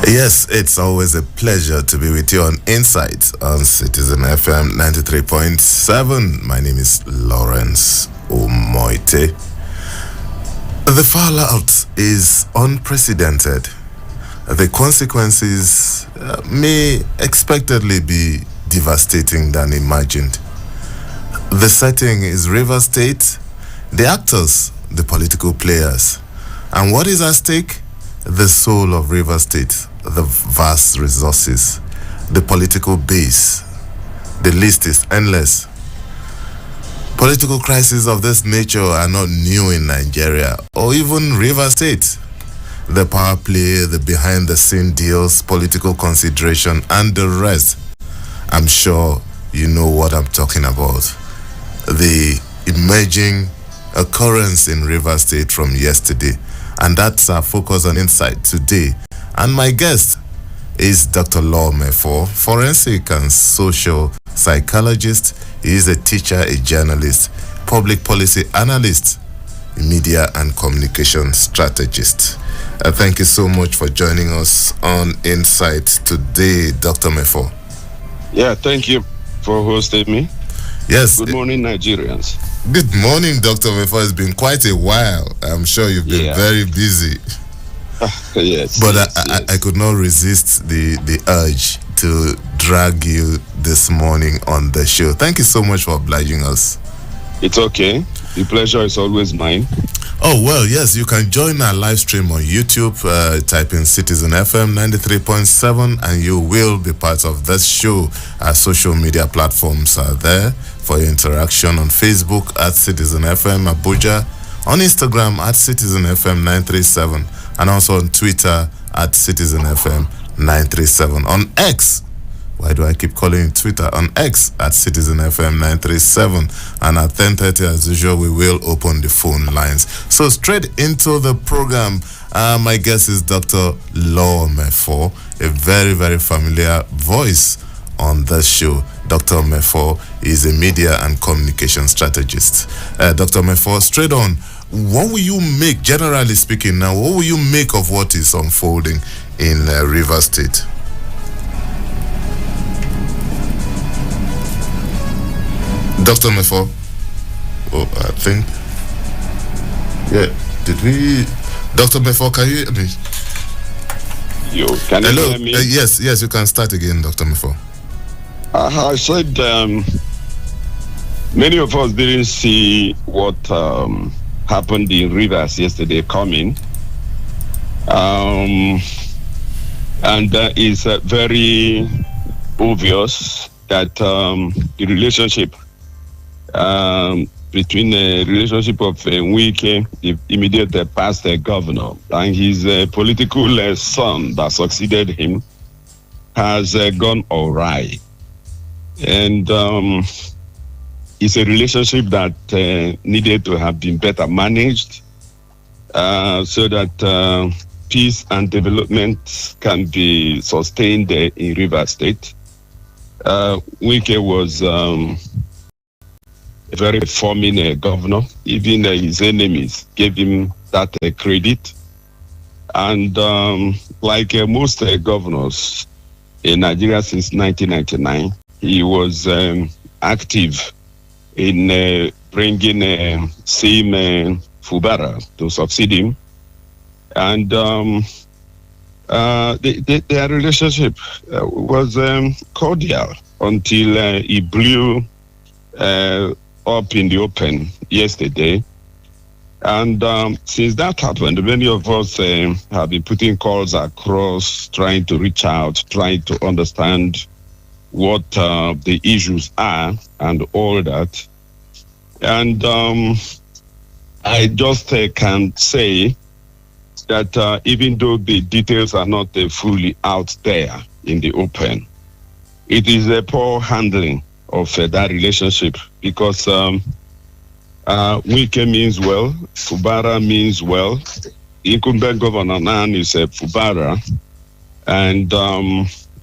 Yes, it's always a pleasure to be with you on Insight on Citizen FM 93.7. My name is Lawrence Umoette. The fallout is unprecedented. The consequences may expectedly be devastating than imagined. The setting is River State, the actors, the political players. And what is at stake? The soul of River State, the vast resources, the political base. The list is endless. Political crises of this nature are not new in Nigeria or even River State. The power play, the behind-the-scene deals, political consideration, and the rest. I'm sure you know what I'm talking about. The emerging occurrence in River State from yesterday. And that's our focus on Insight today. And my guest is Dr. Umoette, forensic and social psychologist. He is a teacher, a journalist, public policy analyst, media and communication strategist. Thank you so much for joining us on Insight today, Dr. Umoette. Yeah, thank you for hosting me. Yes. Good morning, Nigerians. Good morning, Dr. Umoette. It's been quite a while. I'm sure you've been very busy. Yes. But yes. I could not resist the urge to drag you this morning on the show. Thank you so much for obliging us. It's okay. The pleasure is always mine. Oh, well, yes, you can join our live stream on YouTube. Type in Citizen FM 93.7 and you will be part of this show. Our social media platforms are there for your interaction on Facebook at Citizen FM Abuja, on Instagram at Citizen FM 937, and also on Twitter at Citizen FM 937. On X, why do I keep calling it Twitter? On X at Citizen FM 937. And at 10:30 as usual, we will open the phone lines. So straight into the program, my guest is Dr. Umoette, a very, very familiar voice on the show. Dr. Umoette is a media and communication strategist. Dr. Umoette, straight on, what will you make, generally speaking now, what will you make of what is unfolding in River State? Dr. Umoette? Oh, I think. Yeah, did we... Dr. Umoette, can you hear me? Can Hello? you hear me? Yes, you can start again, Dr. Umoette. I said many of us didn't see what happened in Rivers yesterday coming. And it's very obvious that the relationship between the relationship of Wike, the immediate past governor, and his political son that succeeded him has gone awry. And it's a relationship that needed to have been better managed so that peace and development can be sustained in River State. Wike was a very performing governor. Even his enemies gave him that credit. And like most governors in Nigeria since 1999, he was active in bringing Sim Fubara to succeed him. And their relationship was cordial until he blew up in the open yesterday. And since that happened, many of us have been putting calls across, trying to reach out, trying to understand what the issues are and all that. And I just can say that even though the details are not fully out there in the open, it is a poor handling of that relationship because Wike means well, Fubara means well. Incumbent governor Nan is Fubara and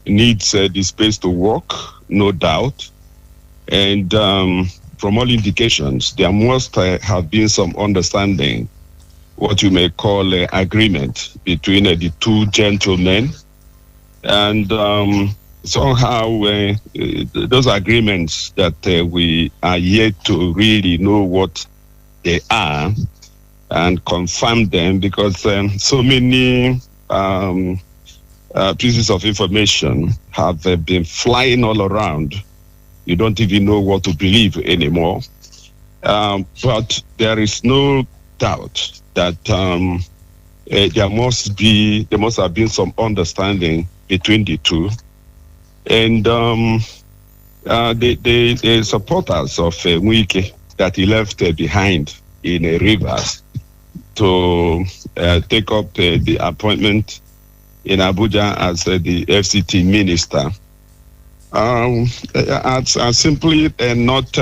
needs the space to work, no doubt. And from all indications, there must have been some understanding, what you may call agreement between the two gentlemen And somehow those agreements that we are yet to really know what they are and confirm them, because so many pieces of information have been flying all around. You don't even know what to believe anymore. But there is no doubt that there must have been some understanding between the two. And the supporters of Wike that he left behind in Rivers to take up the appointment in Abuja as the FCT minister are simply not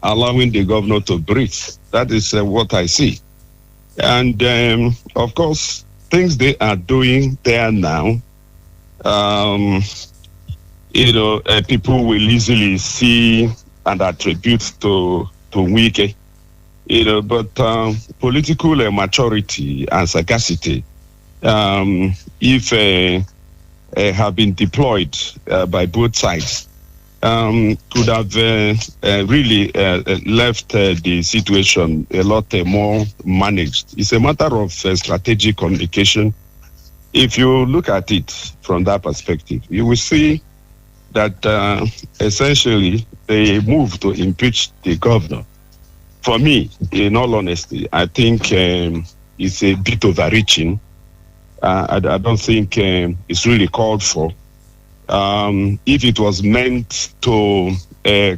allowing the governor to breathe. That is what I see. And of course, things they are doing there now, people will easily see and attribute to Wike, but political maturity and sagacity, if have been deployed by both sides, could have really left the situation a lot more managed. It's a matter of strategic communication. If you look at it from that perspective, you will see that essentially they move to impeach the governor. For me, in all honesty, I think it's a bit overreaching. I don't think it's really called for. If it was meant to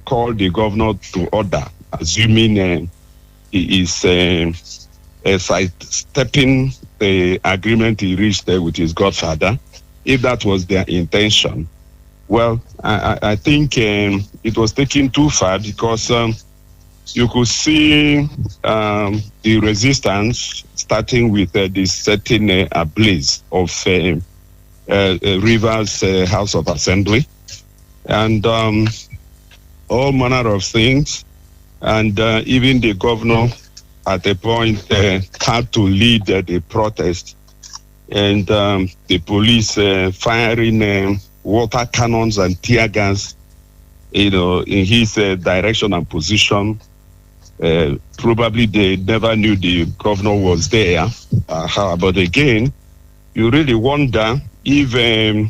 call the governor to order, assuming he is sidestepping the agreement he reached with his godfather, if that was their intention, well, I think it was taken too far, because you could see the resistance starting with this setting ablaze of Rivers House of Assembly, and all manner of things. And even the governor at a point had to lead the protest, and the police firing water cannons and tear gas, in his direction and position. Probably they never knew the governor was there. But again, you really wonder if the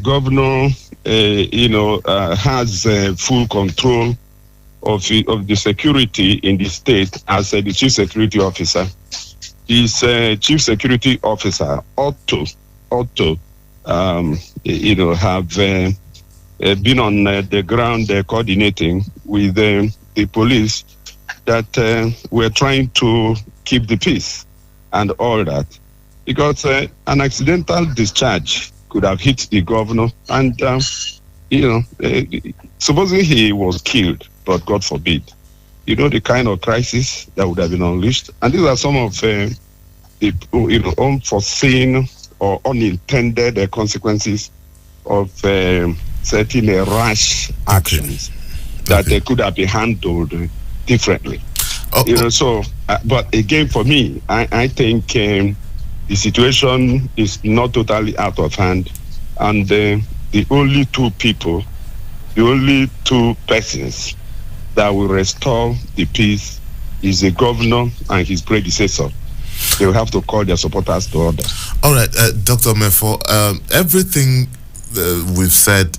governor, has full control of the security in the state as the chief security officer. His chief security officer ought to have been on the ground coordinating with the police that were trying to keep the peace and all that. Because an accidental discharge could have hit the governor, and supposing he was killed, but God forbid, the kind of crisis that would have been unleashed. And these are some of the unforeseen or unintended consequences of certain rash actions that they could have been handled differently. But again, for me, I think the situation is not totally out of hand, and the only two persons that will restore the peace is the governor and his predecessor. They will have to call their supporters to order. All right, Dr. Mefo, everything we've said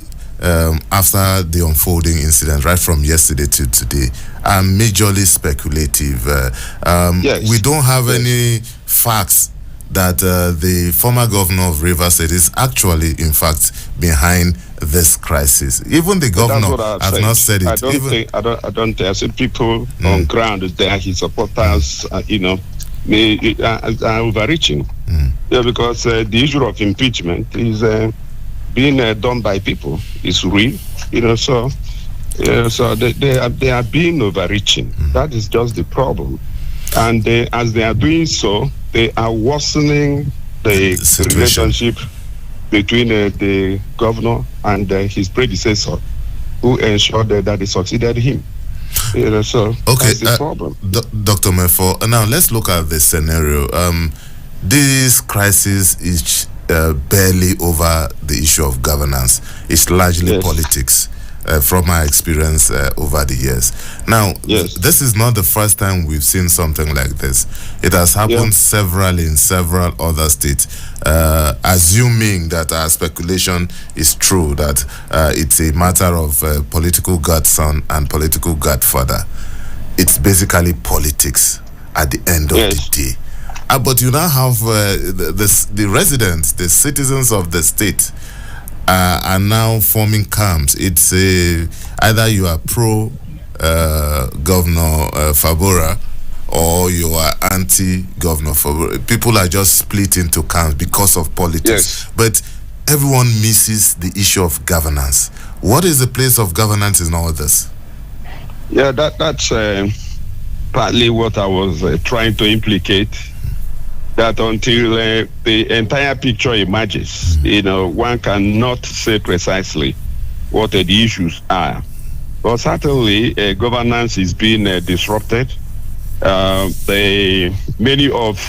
after the unfolding incident, right from yesterday to today, are majorly speculative. Yes. We don't have any facts that the former governor of Rivers State is actually, in fact, behind this crisis. Even the governor has not said it. I don't think. I see people on ground there, his supporters, are overreaching. Because the issue of impeachment is being done by people. It's real, so they are being overreaching. That is just the problem. And as they are doing so, they are worsening the relationship between the governor and his predecessor, who ensured that they succeeded him. So that's the problem. Dr. Mefo, now let's look at the scenario. This crisis is barely over the issue of governance. It's largely politics. From my experience over the years. Now, this is not the first time we've seen something like this. It has happened in several other states. Assuming that our speculation is true, that it's a matter of political godson and political godfather. It's basically politics at the end of the day. But you now have the residents, the citizens of the state, are now forming camps. It's either you are pro Governor Fabora or you are anti-Governor Fabora. People are just split into camps because of politics. But everyone misses the issue of governance. What is the place of governance in all this? Yeah, that's partly what I was trying to implicate. That until the entire picture emerges, one cannot say precisely what the issues are. But certainly, governance is being disrupted. Many of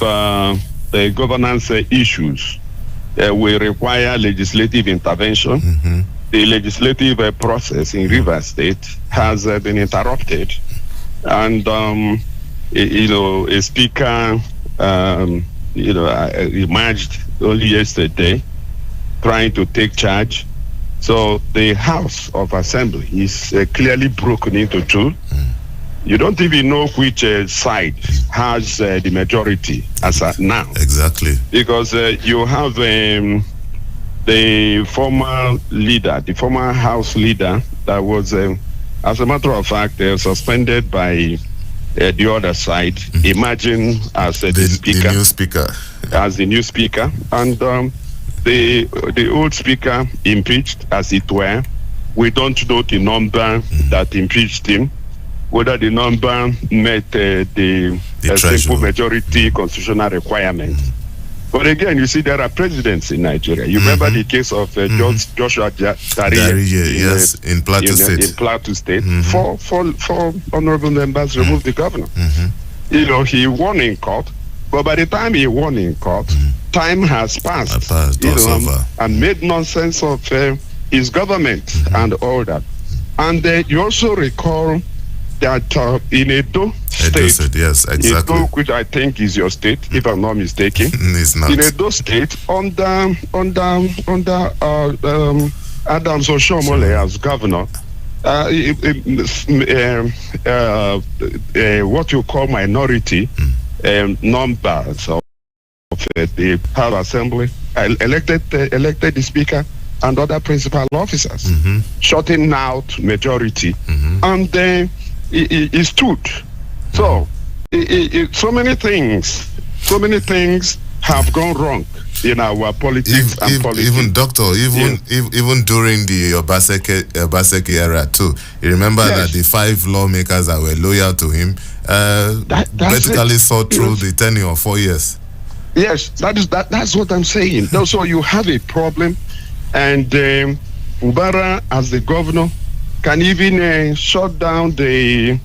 the governance issues will require legislative intervention. The legislative process in Rivers State has been interrupted, and a speaker. Emerged only yesterday, trying to take charge. So the House of Assembly is clearly broken into two. You don't even know which side has the majority as of now. Exactly. Because you have the former leader, the former House leader that was, as a matter of fact, suspended by the other side, emerging as the new speaker. As the new speaker, and the old speaker impeached, as it were. We don't know the number that impeached him, whether the number met the simple majority constitutional requirement. But again, you see, there are presidents in Nigeria. You remember the case of Joshua Dariye in Plateau State. In Plateau State, four honorable members removed the governor. He won in court, but by the time he won in court, time has passed. And made nonsense of his government and all that. And you also recall that in Edo State, yes, exactly. Edo, which I think is your state, if I'm not mistaken. It's not. In Edo State, under Adams Oshomole as governor, what you call minority numbers of the House Assembly elected the speaker and other principal officers, shutting out majority, and then it stood. So so many things have gone wrong in our politics and politics. Even even during the Obaseki era too. You remember that the 5 lawmakers that were loyal to him basically saw through the tenure of 4 years. Yes, that's what I'm saying. So you have a problem, and Ubara as the governor can even shut down the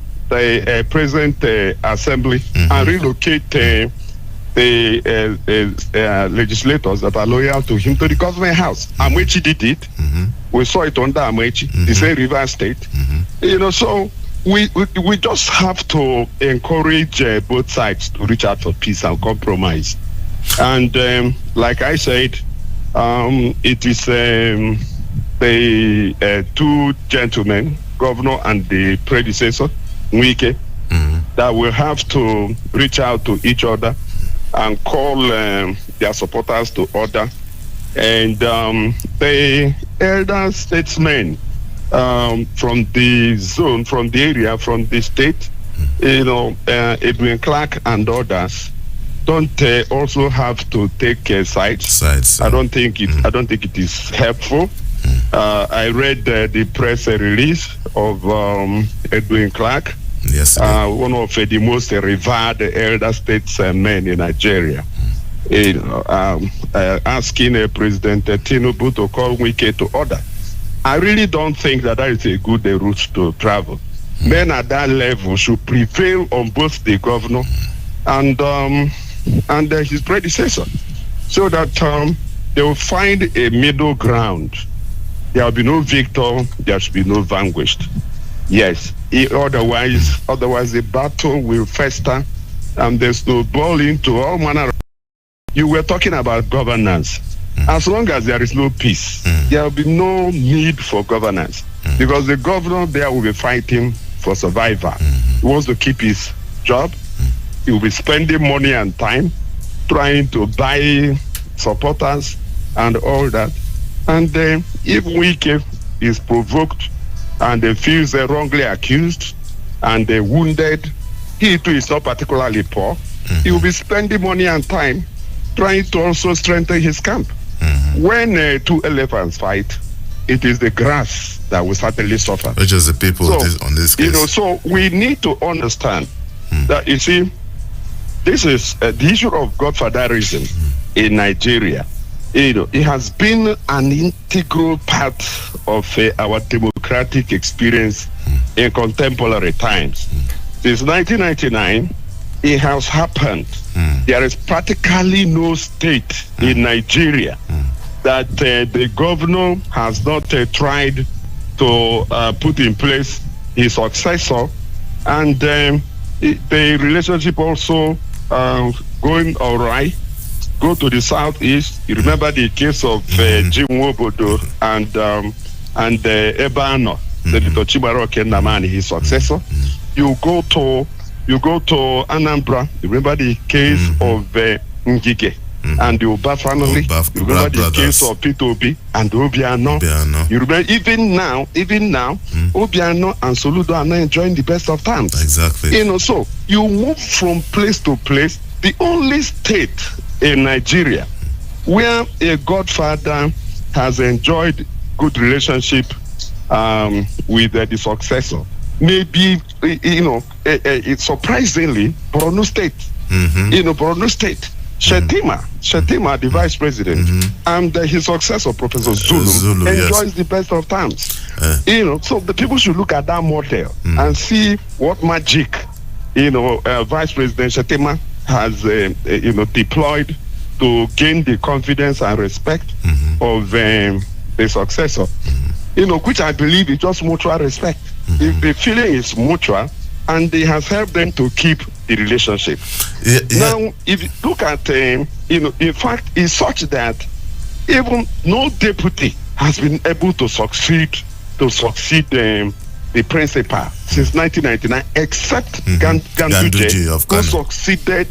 present assembly and relocate the legislators that are loyal to him to the government house. Amechi did it. We saw it under Amechi, the same Rivers State. So we just have to encourage both sides to reach out for peace and compromise. And like I said, it is the 2 gentlemen, governor and the predecessor, Wike, that will have to reach out to each other and call their supporters to order. And the elder statesmen from the zone, from the area, from the state, Edwin Clark and others, don't also have to take sides. I don't think it is helpful. I read the press release of Edwin Clark, one of the most revered elder statesmen in Nigeria, asking President Tinubu to call Wike to order. I really don't think that is a good route to travel. Men at that level should prevail on both the governor and his predecessor, so that they will find a middle ground. There will be no victor, there should be no vanquished. Yes, otherwise the battle will fester and there's no ball into all manner. You were talking about governance. As long as there is no peace, there will be no need for governance, because the governor there will be fighting for survival. He wants to keep his job. He will be spending money and time trying to buy supporters and all that. And if Wike is provoked and feels wrongly accused and wounded, he too is not particularly poor. He will be spending money and time trying to also strengthen his camp. When two elephants fight, it is the grass that will certainly suffer. Which is the people on this case. So we need to understand that, you see, this is the issue of godfatherism in Nigeria. It has been an integral part of our democratic experience in contemporary times. Since 1999, it has happened. There is practically no state in Nigeria that the governor has not tried to put in place his successor, and the relationship also going all right. Go to the southeast. You remember the case of Jim Wobodo and Ebano, Senator Chimaroke Namani, his successor. You go to Anambra. You remember the case of Ngige and the Oba family. You remember the case of P2B and Obiano. You remember even now, Obiano and Soludo are not enjoying the best of times. Exactly. So you move from place to place. The only state in Nigeria where a godfather has enjoyed good relationship with the successor, maybe surprisingly Borno State. Borno State, Shetima, the vice president, and his successor, Professor Zulu enjoys the best of times. So the people should look at that model and see what magic Vice President Shetima has deployed to gain the confidence and respect of the successor. Which I believe is just mutual respect. If the feeling is mutual, and it has helped them to keep the relationship. Now, if you look at, in fact, it's such that even no deputy has been able to succeed the principal since 1999, except Ganduje, who succeeded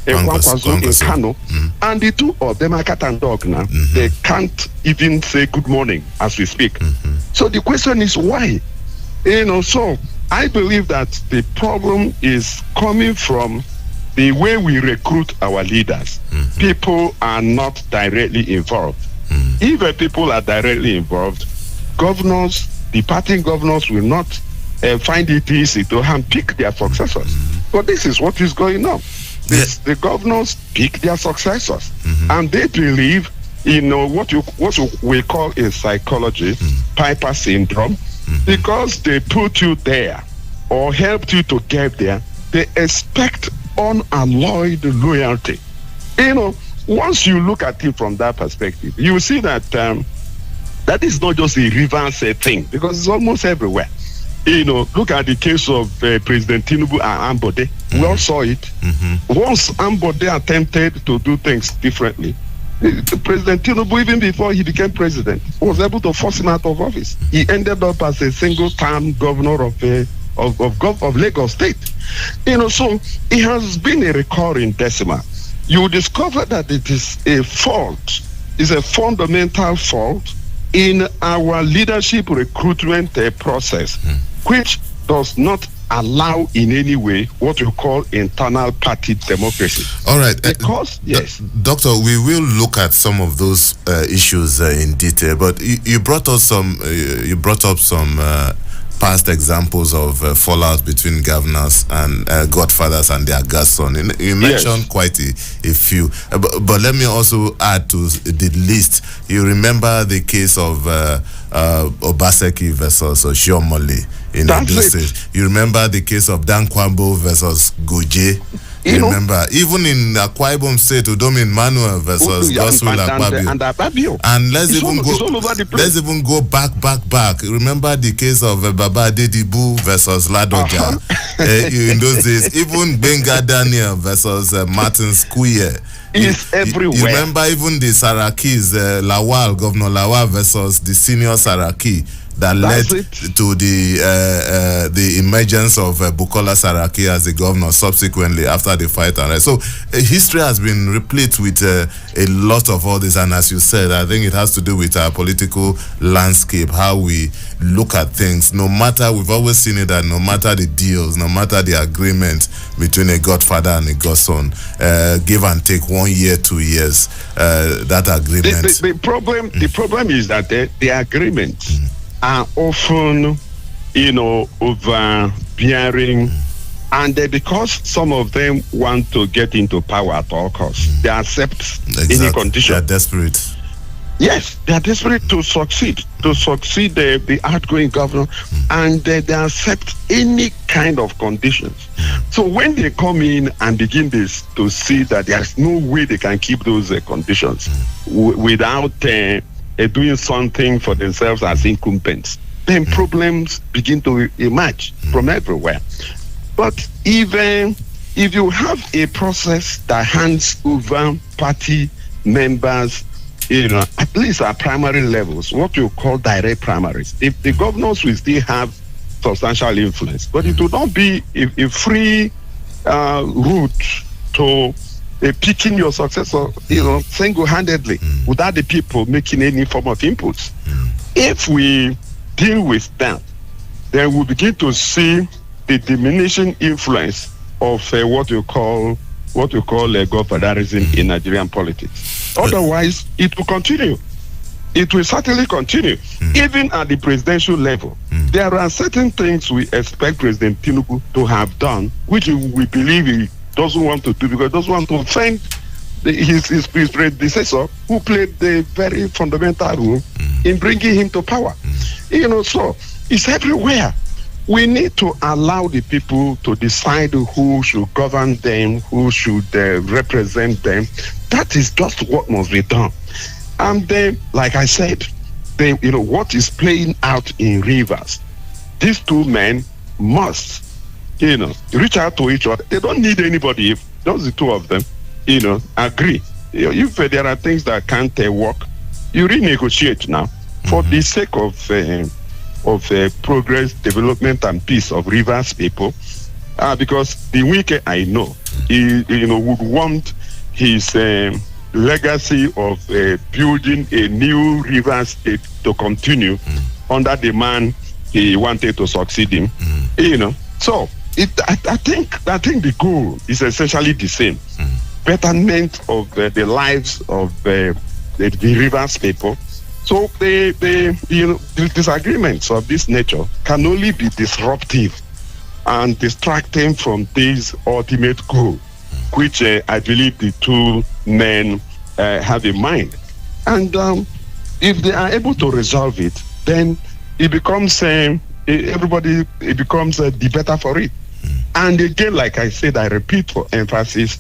Kwankwaso in Kano, and the two of them are cat and dog now. They can't even say good morning as we speak. So the question is why? So I believe that the problem is coming from the way we recruit our leaders. People are not directly involved. If people are directly involved, governors, departing governors will not find it easy to handpick their successors. But this is what is going on. The governors pick their successors, and they believe, what we call in psychology, Piper syndrome, because they put you there or helped you to get there. They expect unalloyed loyalty. Once you look at it from that perspective, you see that that is not just a Rivers thing, because it's almost everywhere. Look at the case of President Tinubu and Ambode. We all saw it. Once Ambode attempted to do things differently, President Tinubu, even before he became president, was able to force him out of office. He ended up as a single-term governor of Lagos State. So it has been a recurring decimal. You discover that it is a fault, it's a fundamental fault in our leadership recruitment process, which does not allow in any way what you call internal party democracy. All right. Because, yes. Doctor, we will look at some of those issues in detail, but you brought up some past examples of fallout between governors and godfathers and their godson. You mentioned quite a few, but let me also add to the list. You remember the case of Obaseki versus Shiomole in Edo State. You remember the case of Dan Kwambo versus Goje Remember, even in Akwa Ibom State, Udomin Manuel versus Godswill Akpabio. And let's even go back. Remember the case of Baba Dedibu versus Ladoja. In those days, even Benga Daniel versus Martin Skuye. Is everywhere. You remember even the Sarakis, Governor Lawal versus the senior Saraki. That led to the emergence of Bukola Saraki as the governor subsequently after the fight. So history has been replete with a lot of all this, and as you said, I think it has to do with our political landscape, how we look at things. No matter, we've always seen it that no matter the deals, no matter the agreement between a godfather and a godson, give and take 1 year, 2 years, that agreement. The problem is that the agreement are often, overbearing, and because some of them want to get into power at all costs, they accept any condition. They are desperate. Yes, they are desperate to succeed the outgoing governor, and they accept any kind of conditions. So when they come in and begin this to see that there's no way they can keep those conditions without doing something for themselves as incumbents, then problems begin to emerge from everywhere. But even if you have a process that hands over party members, at least at primary levels, what you call direct primaries, if the governors will still have substantial influence, but it will not be a free route to picking your successor, single-handedly, without the people making any form of inputs. If we deal with that, then we begin to see the diminishing influence of what you call godfatherism in Nigerian politics. Otherwise, it will continue. It will certainly continue, even at the presidential level. There are certain things we expect President Tinubu to have done, which we believe he doesn't want to do because he doesn't want to offend his predecessor, who played the very fundamental role in bringing him to power. So it's everywhere. We need to allow the people to decide who should govern them, who should represent them. That is just what must be done. And then, like I said, what is playing out in Rivers, these two men must reach out to each other. They don't need anybody. If those the two of them, agree. If there are things that can't work, you renegotiate now for the sake of progress, development, and peace of Rivers people. Because the Wike I know, he would want his legacy of building a new Rivers state to continue under the man he wanted to succeed him. So. I think the goal is essentially the same. Betterment of the lives of the Rivers people. So the disagreements of this nature can only be disruptive and distracting from this ultimate goal, which I believe the two men have in mind. And if they are able to resolve it, then it becomes everybody. It becomes the better for it. And again, like I said, I repeat for emphasis,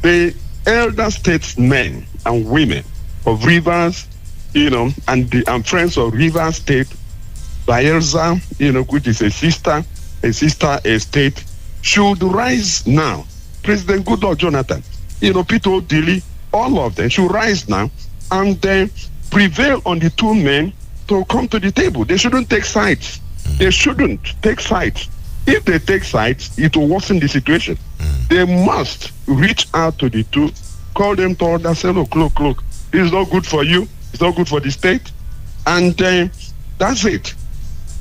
the elder statesmen and women of Rivers, and friends of Rivers State, Bayelsa, which is a sister state, should rise now. President Goodluck Jonathan, Peter Odili, all of them should rise now and prevail on the two men to come to the table. They shouldn't take sides. They shouldn't take sides. If they take sides, it will worsen the situation. They must reach out to the two, call them to order, say, look, this is not good for you, it's not good for the state, and that's it.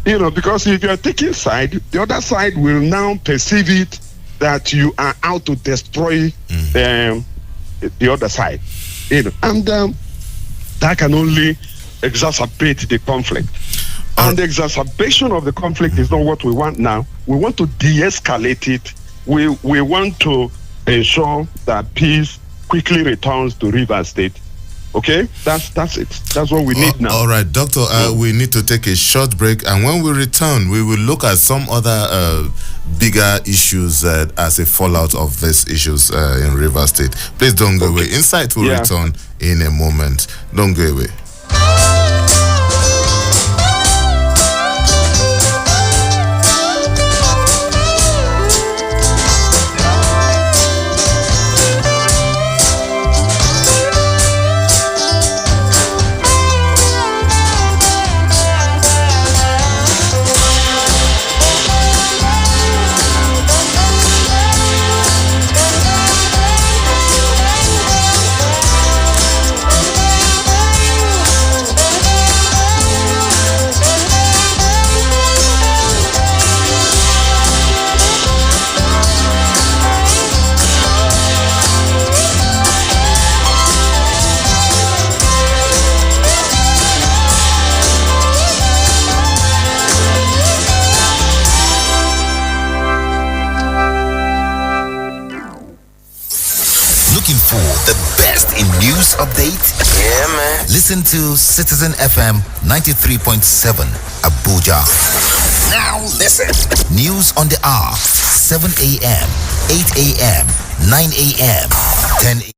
Because if you are taking side, the other side will now perceive it that you are out to destroy the other side. And that can only exacerbate the conflict. And the exacerbation of the conflict is not what we want now. We want to de-escalate it. We want to ensure that peace quickly returns to Rivers State. Okay, that's it. That's what we need now. All right, Doctor, we need to take a short break, and when we return, we will look at some other bigger issues as a fallout of these issues in Rivers State. Please don't go away. Insight will return in a moment. Don't go away. Update? Yeah, man. Listen to Citizen FM 93.7 Abuja. Now listen. News on the hour. 7 a.m., 8 a.m., 9 a.m., 10 a.m.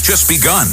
Just begun.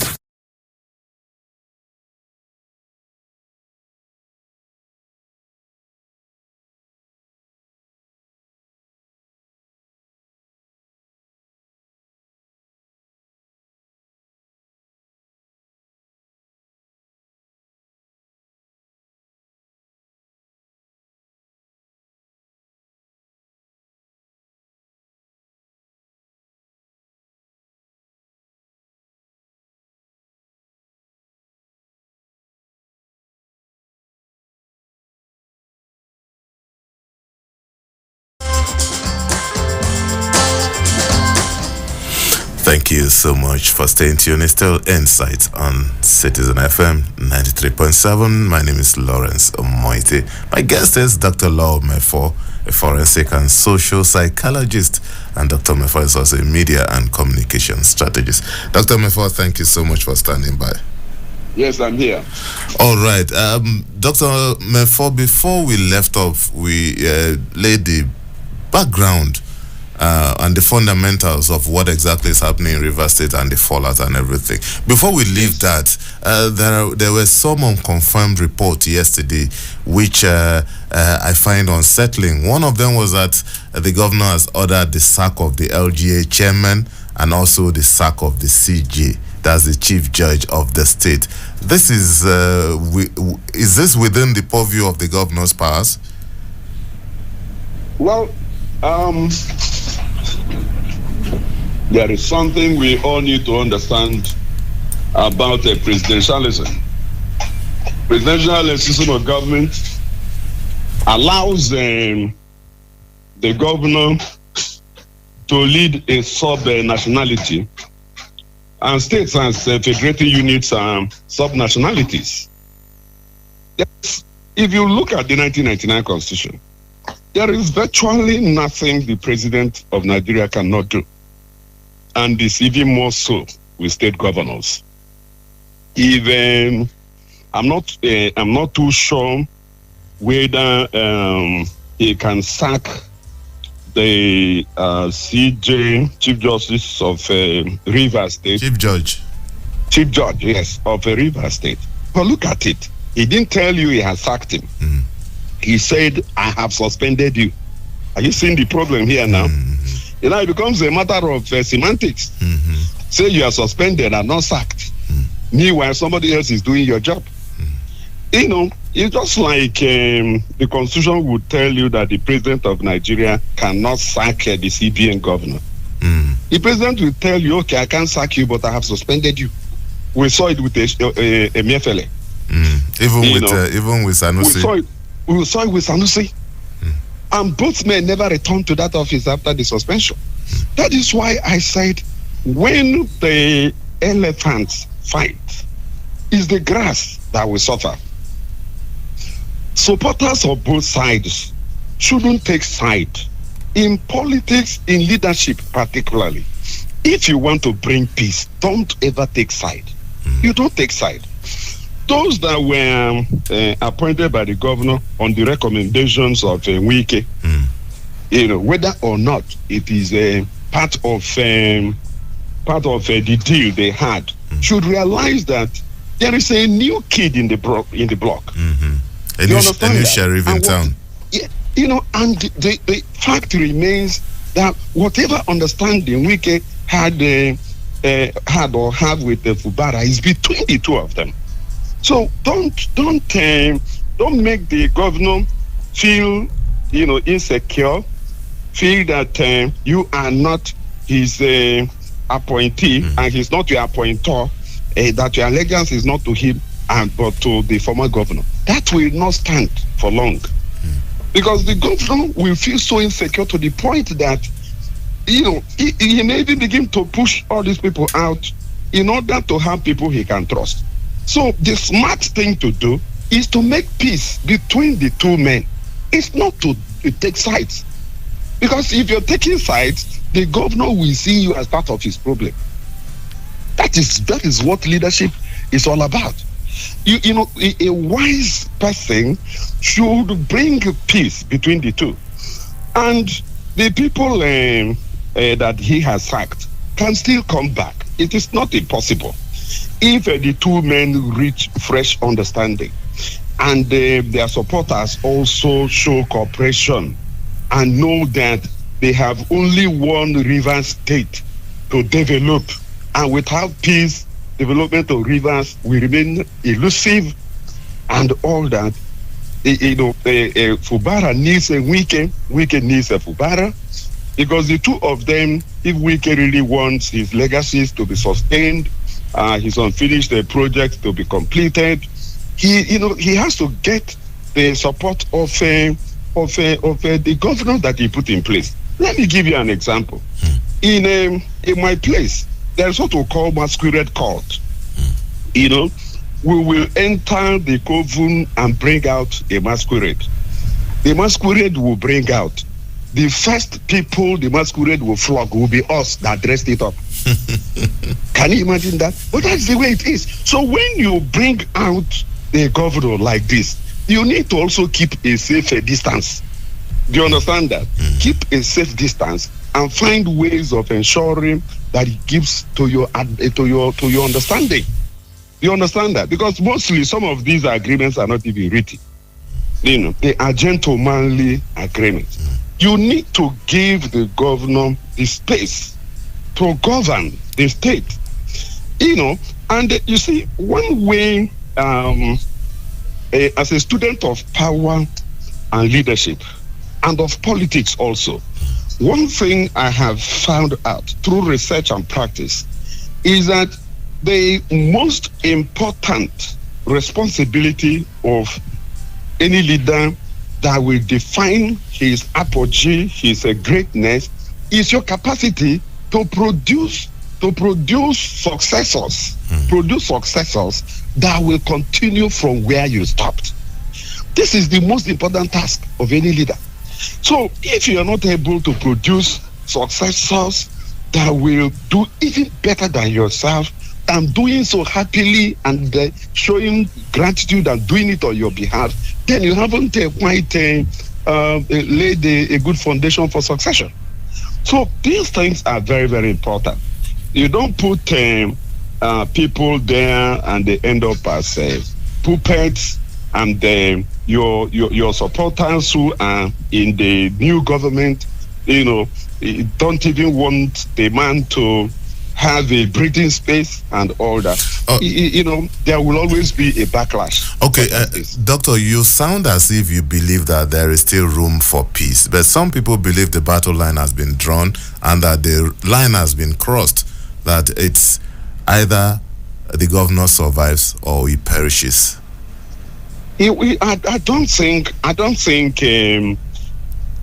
Thank you so much for staying tuned. It's still Insights on Citizen FM 93.7. My name is Lawrence Umoette. My guest is Dr. Umoette, a forensic and social psychologist, and Dr. Mefo is also a media and communication strategist. Dr. Mefo, thank you so much for standing by. Yes, I'm here. All right. Dr. Mefo, before we left off, we laid the background and the fundamentals of what exactly is happening in Rivers State and the fallout and everything. Before we leave that, there were some unconfirmed reports yesterday which I find unsettling. One of them was that the governor has ordered the sack of the LGA chairman and also the sack of the CJ, that's the chief judge of the state. This is this within the purview of the governor's powers? Well, there is something we all need to understand about presidentialism. Presidential system of government allows the governor to lead a sub-nationality, and states as federating units are sub-nationalities. Yes, if you look at the 1999 Constitution, there is virtually nothing the president of Nigeria cannot do, and it's even more so with state governors. Even I'm not too sure whether he can sack the CJ, Chief Justice of Rivers State. Chief Judge, yes, of Rivers State. But look at it. He didn't tell you he has sacked him. Mm. He said, I have suspended you. Are you seeing the problem here now? Mm-hmm. You know, it becomes a matter of semantics. Mm-hmm. Say you are suspended and not sacked. Mm-hmm. Meanwhile, somebody else is doing your job. Mm-hmm. You know, it's just like the Constitution would tell you that the president of Nigeria cannot sack the CBN governor. Mm-hmm. The president will tell you, okay, I can't sack you, but I have suspended you. We saw it with Emefiele. Even with Sanusi. We saw it with Sanusi. And both men never returned to that office after the suspension. That is why I said, when the elephants fight, it's the grass that will suffer. Supporters of both sides shouldn't take side. In politics, in leadership particularly, if you want to bring peace, don't ever take side. You don't take side. Those that were appointed by the governor on the recommendations of Wike, you know, whether or not it is a part of the deal they had, should realize that there is a new kid in the block. Mm-hmm. A new sheriff in town. You know, and the fact remains that whatever understanding Wike had or have with the Fubara is between the two of them. So don't make the governor feel, you know, insecure, feel that you are not his appointee and he's not your appointor, that your allegiance is not to him but to the former governor. That will not stand for long. Because the governor will feel so insecure to the point that, you know, he may even begin to push all these people out in order to have people he can trust. So the smart thing to do is to make peace between the two men. It's not to take sides. Because if you're taking sides, the governor will see you as part of his problem. That is what leadership is all about. You know, a wise person should bring peace between the two. And the people that he has sacked can still come back. It is not impossible. If the two men reach fresh understanding and their supporters also show cooperation and know that they have only one Rivers State to develop, and without peace, development of Rivers will remain elusive and all that. You know, Fubara needs a Wike needs a Fubara, because the two of them, if Wike really wants his legacies to be sustained, his unfinished projects to be completed, he has to get the support of the governor that he put in place. Let me give you an example. In my place, there's what we call masquerade court. You know, we will enter the coven and bring out a masquerade. the masquerade will bring out. The first people the masquerade will flog will be us that dressed it up. Can you imagine that? But that's the way it is. So when you bring out a governor like this, you need to also keep a safe distance. Do you understand that? Keep a safe distance and find ways of ensuring that it gives to your understanding. You understand that? Because mostly some of these agreements are not even written. You know, they are gentlemanly agreements. You need to give the governor the space to govern the state. You know, and you see, one way, as a student of power and leadership, and of politics also, one thing I have found out through research and practice is that the most important responsibility of any leader that will define his apogee, his greatness, is your capacity to produce successors, produce successors that will continue from where you stopped. This is the most important task of any leader. So if you are not able to produce successors that will do even better than yourself, and doing so happily and showing gratitude and doing it on your behalf, then you haven't quite laid a good foundation for succession. So these things are very, very important. You don't put people there and they end up as puppets, and your supporters who are in the new government, you know, don't even want the man to have a breathing space and all that. You know, there will always be a backlash. Okay, Doctor, you sound as if you believe that there is still room for peace, but some people believe the battle line has been drawn and that the line has been crossed, that it's either the governor survives or he perishes. I don't think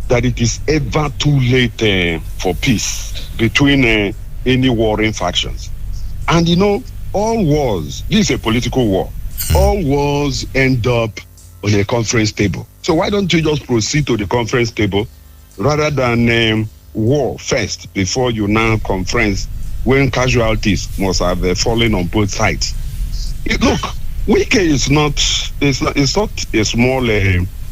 that it is ever too late for peace between any warring factions. And you know, all wars, this is a political war, all wars end up on a conference table. So why don't you just proceed to the conference table rather than war first before you now conference when casualties must have fallen on both sides? Look, Wike is not a small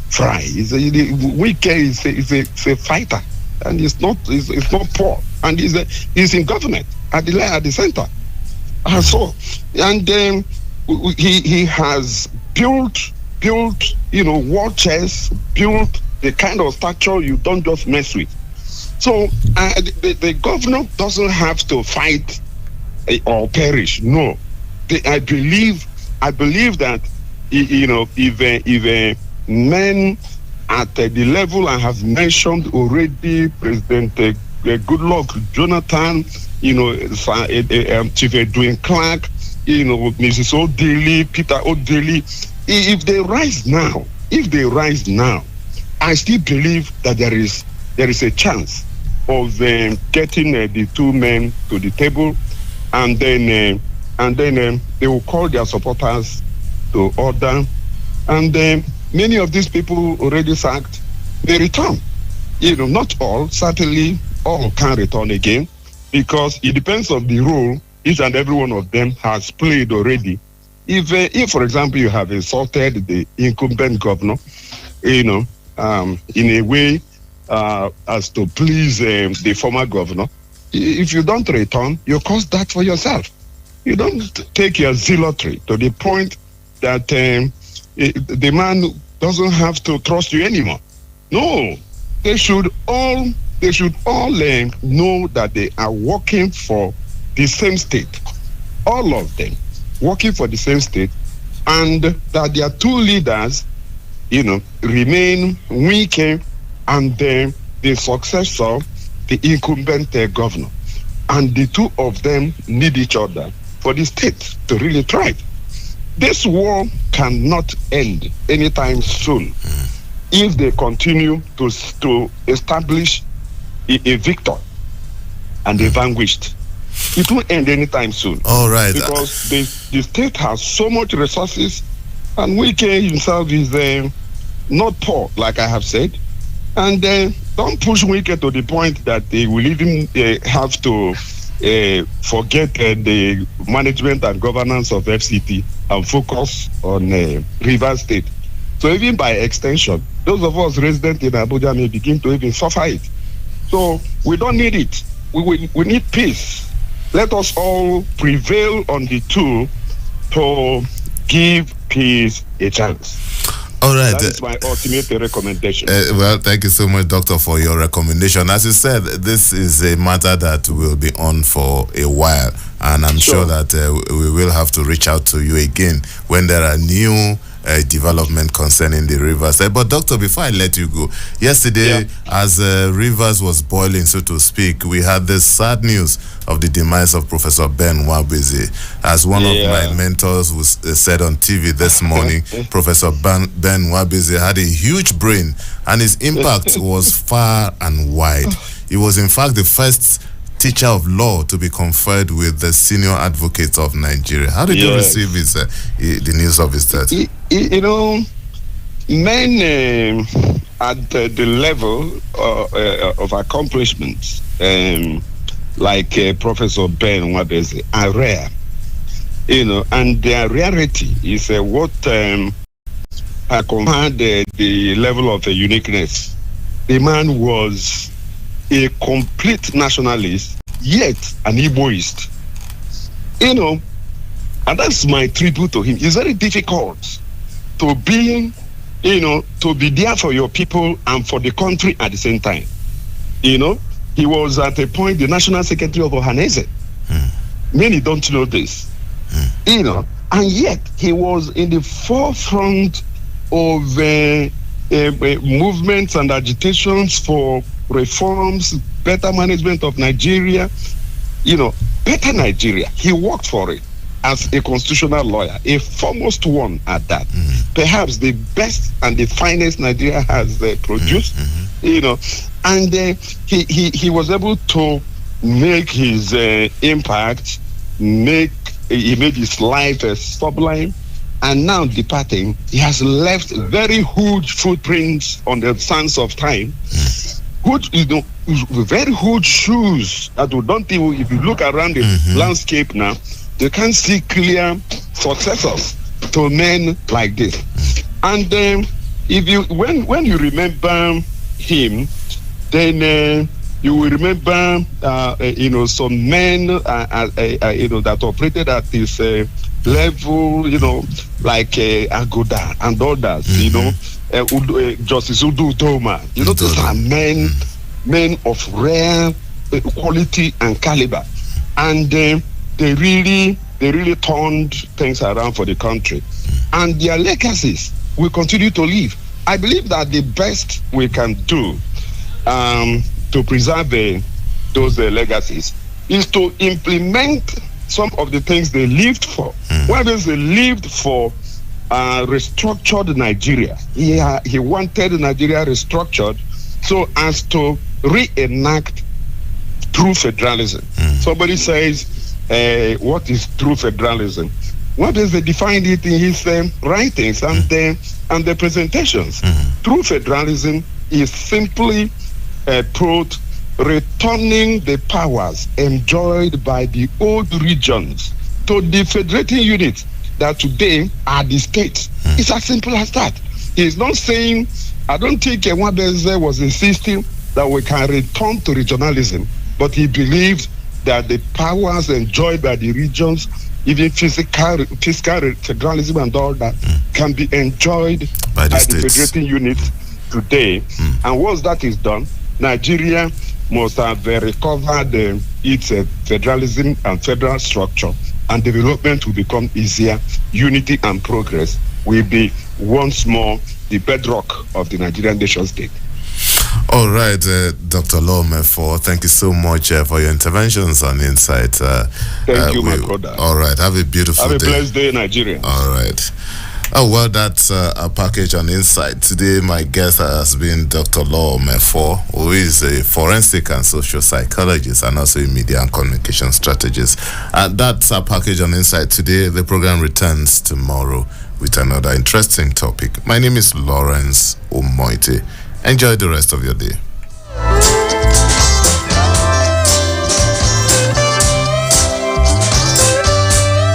fry. Wike is a fighter, and it's not poor, and he's in government at the center. And he has built war chests, built the kind of structure you don't just mess with. So the governor doesn't have to fight or perish. No, I believe that if men at the level I have mentioned already, President Goodluck Jonathan, Chief Edwin Clark, Mrs. O'Daly, Peter O'Daly, if they rise now, I still believe that there is a chance of getting the two men to the table, and then they will call their supporters to order, and many of these people already sacked, they return. Not all, certainly all can return again, because it depends on the role each and every one of them has played already. If for example, you have insulted the incumbent governor, in a way as to please the former governor, if you don't return, you cause that for yourself. You don't take your zealotry to the point that the man doesn't have to trust you anymore. No, they should all know that they are working for the same state. All of them working for the same state, and that their two leaders, remain weak, and the successor, the incumbent governor, and the two of them need each other for the state to really thrive. This war cannot end anytime soon if they continue to establish a victor and a vanquished. It won't end anytime soon. All right. Because the state has so much resources, and Wike himself is not poor, like I have said. And don't push Wike to the point that they will even have to forget the management and governance of FCT and focus on Rivers State. So even by extension, those of us resident in Abuja may begin to even suffer it. So we don't need it. We need peace. Let us all prevail on the two to give peace a chance. All right. That is my ultimate recommendation. Well, thank you so much, Doctor, for your recommendation. As you said, this is a matter that will be on for a while, and I'm sure that we will have to reach out to you again when there are new development concerning the rivers. But Doctor, before I let you go, yesterday, as rivers was boiling, so to speak, we had this sad news of the demise of Professor Ben Nwabeze. As one of my mentors was said on TV this morning, Professor Ben Nwabeze had a huge brain, and his impact was far and wide. He was, in fact, the first teacher of law to be conferred with the senior advocate of Nigeria. How did you receive his, the news of his death? You know, men at the level of accomplishments, like Professor Ben Nwabeze, are rare. You know, and their rarity is what conferred the level of uniqueness. The man was a complete nationalist, yet an Igboist. You know, and that's my tribute to him. It's very difficult to be, to be there for your people and for the country at the same time. You know, he was at a point the National Secretary of Ohanese. Many don't know this. You know, and yet he was in the forefront of movements and agitations for reforms, better management of Nigeria, better Nigeria. He worked for it as a constitutional lawyer, a foremost one at that. Perhaps the best and the finest Nigeria has produced, and he was able to make his impact, he made his life sublime, and now departing, he has left very huge footprints on the sands of time. Very huge shoes that we don't even, if you look around the landscape now, you can see clear successors to men like this. And if you when you remember him, then you will remember some men that operated at this level, like Agoda and others, Justice Udu Toma. These are men of rare quality and caliber, and they really turned things around for the country, and their legacies will continue to live. I believe that the best we can do to preserve those legacies is to implement some of the things they lived for. Whether they lived for restructured Nigeria. He wanted Nigeria restructured so as to reenact true federalism. Somebody says, what is true federalism? What is they defined it in his writings and the presentations? True federalism is simply put, returning the powers enjoyed by the old regions to the federating units that today are the states. It's as simple as that. He's not saying, I don't think Nwabeze was insisting that we can return to regionalism, but he believed that the powers enjoyed by the regions, even fiscal federalism and all that, can be enjoyed by the federating units today. And once that is done, Nigeria must have recovered its federalism and federal structure, and development will become easier. Unity and progress will be once more the bedrock of the Nigerian nation state. All right, Dr. Lomefo, thank you so much for your interventions and insight. Thank you, my brother. All right, have a beautiful day. Have a blessed day, Nigeria. All right. Oh, well, that's a package on Insight. Today, my guest has been Dr. Umoette, who is a forensic and social psychologist and also a media and communication strategist. That's a package on Insight today. The program returns tomorrow with another interesting topic. My name is Lawrence Umoette. Enjoy the rest of your day.